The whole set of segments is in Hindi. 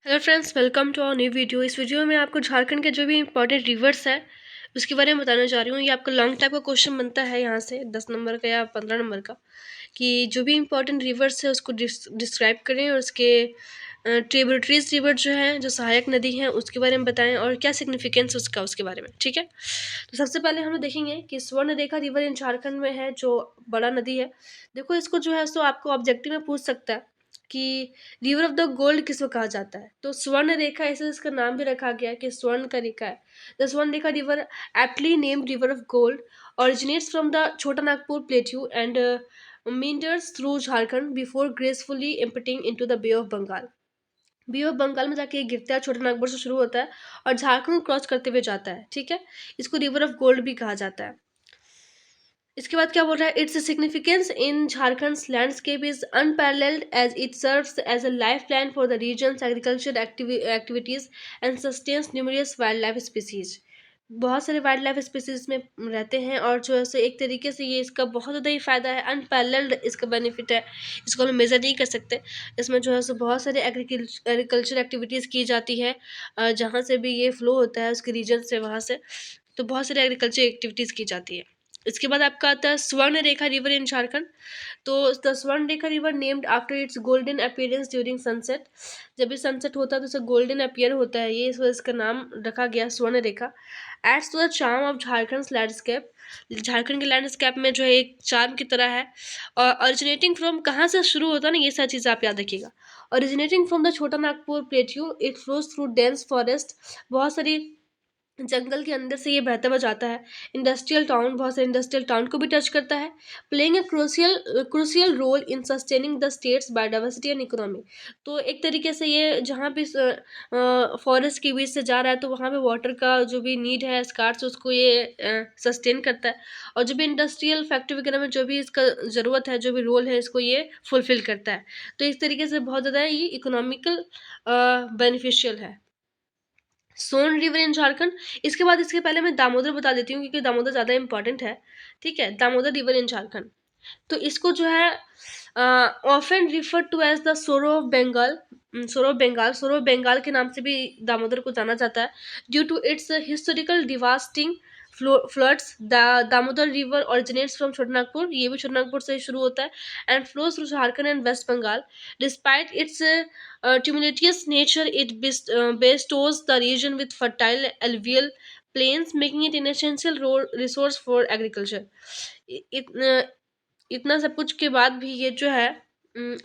Hello friends, welcome to our new video. इस वीडियो में आपको झारखंड के जो भी इंपॉर्टेंट रिवर्स है उसके बारे में बताने जा रही हूँ। ये आपका लॉन्ग टाइप का क्वेश्चन बनता है यहाँ से 10 नंबर का या 15 नंबर का, कि जो भी इंपॉर्टेंट रिवर्स है उसको डिस्क्राइब करें और उसके ट्रिब्यूटरीज रिवर जो है, जो सहायक नदी है, उसके बारे में बताएं और क्या सिग्निफिकेंस उसका, उसके बारे में। ठीक है, तो सबसे पहले हम देखेंगे कि स्वर्णरेखा रिवर इन झारखंड में है, जो बड़ा नदी है। देखो, इसको जो है सो आपको ऑब्जेक्टिव में पूछ सकता है कि रिवर ऑफ द गोल्ड किसको कहा जाता है। तो स्वर्ण रेखा, ऐसे इसका नाम भी रखा गया कि स्वर्ण का रेखा है। The Swarnarekha river, aptly named river of gold, originates from the Chota Nagpur plateau and meanders through Jharkhand before gracefully emptying into the Bay of Bengal। Bay of Bengal में जाके ये गिरता है, छोटा नागपुर से शुरू होता है और झारखंड क्रॉस करते हुए जाता है। ठीक है, इसको रिवर ऑफ गोल्ड भी कहा जाता है। इसके बाद क्या बोल रहा है, it's significance in Jharkhand landscape is unparalleled as it serves as a life line for the region's agriculture activities and sustains numerous wild life species. बहुत सारे वाइल्ड लाइफ स्पीसीज में रहते हैं और जो है एक तरीके से ये इसका बहुत ज़्यादा ही फ़ायदा है, अनपैरेलल्ड इसका बेनिफिट है। इसको हम मेज़र नहीं कर सकते। इसमें जो है बहुत सारे एग्रीकल्चर एक्टिविटीज़ की जाती है, जहाँ से भी ये फ्लो होता है उसके रीजन से, वहाँ से तो बहुत सारी एग्रीकल्चर एक्टिविटीज़ की जाती है। इसके बाद आपका आता है स्वर्ण रेखा रिवर इन झारखंड। तो the Swarnarekha river named after its golden appearance during sunset. जब भी सनसेट होता है तो उसे गोल्डन अपीयर होता है, ये इस वजह इसका नाम रखा गया Swarnarekha. Adds to the charm of Jharkhand landscape. Jharkhand के लैंडस्केप में जो है एक चार्म की तरह है। और ओरिजिनेटिंग फ्रॉम, कहाँ से शुरू होता है ना, ये सारी चीज़ें आप याद रखिएगा। ओरिजिनेटिंग फ्रॉम द छोटा Nagpur plateau, it flows through dense forest. बहुत सारी जंगल के अंदर से ये बहता हुआ जाता है। इंडस्ट्रियल टाउन, बहुत सारे इंडस्ट्रियल टाउन को भी टच करता है। Playing a crucial role in sustaining the state's biodiversity and economy. तो एक तरीके से ये जहाँ भी फॉरेस्ट के बीच से जा रहा है तो वहाँ पे वाटर का जो भी नीड है, स्कार्स, उसको ये सस्टेन करता है। और जो भी इंडस्ट्रियल फैक्ट्री वगैरह में जो भी इसका ज़रूरत है, जो भी रोल है, इसको ये फुलफिल करता है। तो इस तरीके से बहुत ज़्यादा ये इकोनॉमिकल बेनिफिशियल है। सोन रिवर इन झारखंड। इसके बाद, इसके पहले मैं दामोदर बता देती हूँ क्योंकि दामोदर ज़्यादा इंपॉर्टेंट है। ठीक है, दामोदर रिवर इन झारखंड। तो इसको जो है often refer to as the sorrow of Bengal. Sorrow of Bengal के नाम से भी दामोदर को जाना जाता है। Due to its historical devastating floods, Damodar river originates from Chhotanagpur, ये भी छोटानागपुर से शुरू होता है, and flows through Jharkhand and west Bengal. Despite its tumultuous nature, it bestows the region with fertile alluvial plains, making it an essential resource for agriculture। इतना इतना सब कुछ के बाद भी ये जो है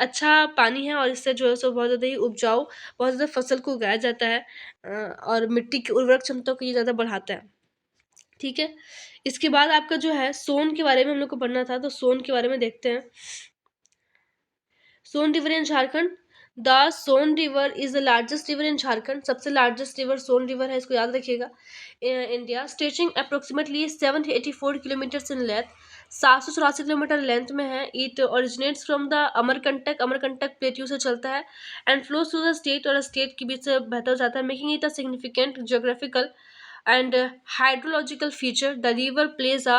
अच्छा पानी है और इससे जो है सो बहुत ज़्यादा ही उपजाऊ, बहुत ज़्यादा फसल को उगाया जाता है, और मिट्टी की उर्वरक क्षमता को ये ज़्यादा बढ़ाता है। ठीक है, इसके बाद आपका जो है सोन के बारे में हम लोग को पढ़ना था, तो सोन के बारे में देखते हैं। Son river in Jharkhand. The Son river is the largest river in Jharkhand. सबसे लार्जेस्ट रिवर सोन रिवर है, इसको याद रखिएगा। India, stretching approximately 784 kilometre in length, 784 kilometre length में है। It originates from the Amarkantak, Amarkantak plateau से चलता है, and flows through the state, और स्टेट के बीच से बहता जाता है, making it a significant geographical and hydrological feature. The river plays a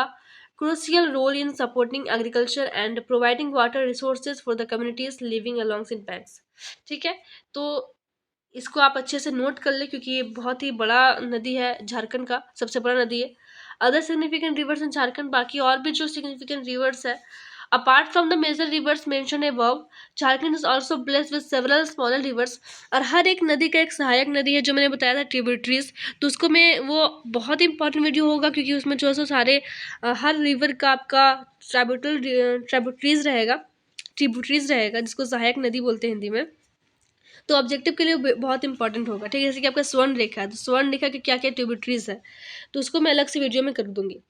crucial role in supporting agriculture and providing water resources for the communities living along its banks। ठीक है, तो इसको आप अच्छे से नोट कर ले क्योंकि ये बहुत ही बड़ा नदी है, झारखंड का सबसे बड़ा नदी है। Other significant rivers in Jharkhand, बाकी और भी जो सिग्निफिकेंट रिवर्स है apart from the major rivers mention above, Jharkhand is also blessed with several smaller rivers. और हर एक नदी का एक सहायक नदी है, जो मैंने बताया था ट्रिब्यूटरीज। तो उसको मैं, वो बहुत इंपॉर्टेंट वीडियो होगा क्योंकि उसमें जो है सो सारे हर रिवर का आपका ट्रिब्यूटरीज रहेगा, ट्रिब्यूटरीज रहेगा, जिसको सहायक नदी बोलते हैं हिंदी में। तो ऑब्जेक्टिव के लिए बहुत इंपॉर्टेंट होगा। ठीक है, जैसे कि आपका स्वर्ण रेखा है, तो स्वर्ण रेखा के क्या क्या ट्रिब्यूटरीज है, तो उसको मैं अलग से वीडियो में कर दूंगी।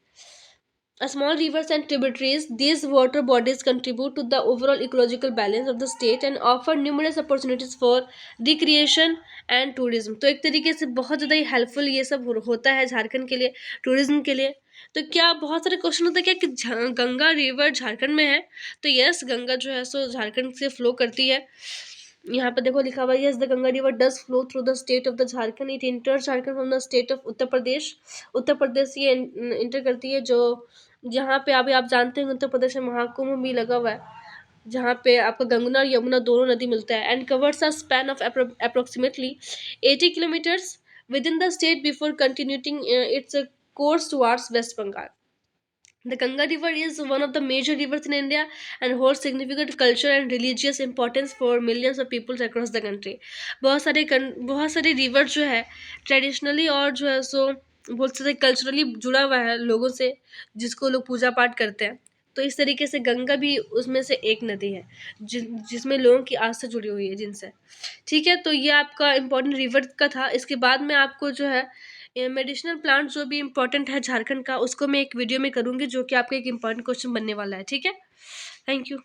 A small rivers and tributaries, these water bodies contribute to the overall ecological balance of the state and offer numerous opportunities for recreation and tourism। तो एक तरीके से बहुत ज़्यादा ही हेल्पफुल ये सब होता है झारखंड के लिए, टूरिज्म के लिए। तो क्या बहुत सारे क्वेश्चन होते हैं क्या कि गंगा रिवर झारखंड में है, तो यस, गंगा जो है सो झारखंड से फ्लो करती है। यहाँ पे देखो लिखा हुआ है, yes the Ganga river does flow through the state of the Jharkhand, it enter Jharkhand from the state of Uttar Pradesh. Uttar Pradesh ये इंटर करती है, जो जहाँ पे अभी आप जानते हैं उत्तर प्रदेश में महाकुंभ भी लगा हुआ है, जहाँ पे आपका गंगा और यमुना दोनों नदी मिलता है, and covers a span of approximately 80 kilometres within the state before continuing its course towards West Bengal. The Ganga River is one of the major rivers in India and holds significant cultural and religious importance for millions of people across the country. बहुत सारे रिवर जो है ट्रेडिशनली और जो है सो बहुत सारे कल्चरली जुड़ा हुआ है लोगों से, जिसको लोग पूजा पाठ करते हैं। तो इस तरीके से गंगा भी उसमें से एक नदी है जिसमें लोगों की आस्था जुड़ी हुई है जिनसे। ठीक है, तो ये आपका इम्पोर्टेंट रिवर का था। इसके बाद में आपको जो है मेडिसिनल प्लांट जो भी इम्पोर्टेंट है झारखंड का, उसको मैं एक वीडियो में करूँगी, जो कि आपका एक इम्पोर्टेंट क्वेश्चन बनने वाला है। ठीक है, थैंक यू।